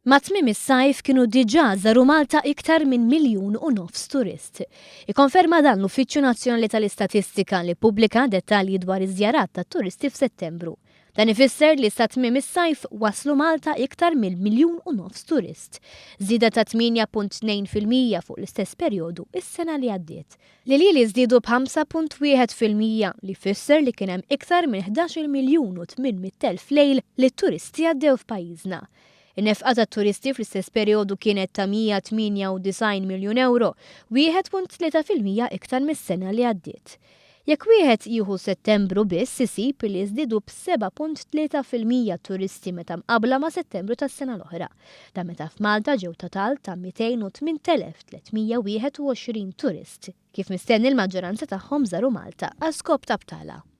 Ma' tmiem is-sajf kienu diġà żaru Malta iktar minn 1.5 miljun turist. Ikkonferma dan l-Uffiċċju Nazzjonali tal-Istatistika li ppubblika dettalji dwar iż-żjarat tat-turisti f'Settembru. Dan ifisser li sa tmiem is-sajf waslu Malta iktar minn 1.5 miljun turist, żieda ta' 8.2% fuq l-istess perjodu is-sena li għaddiet. Li żdiedu b'5.1% li fisser li kien hemm iktar minn 11.800.000 lejl li t-turisti għaddew f'pajjiżna. In-nefqa tat-turisti fl-istess perjodu kienet ta' 198 miljun euro, 1.3% iktar mis-sena li għaddiet. Jekk wieħed jieħu Settembru biss isib li żdiedu b'7.3% turisti meta mqabbla ma' Settembru tas-sena l-oħra. Ta' meta f'Malta ġew total ta' 208,321 turist, kif mistenni l-maġġoranza tagħhom żaru Malta għal skop ta' btala.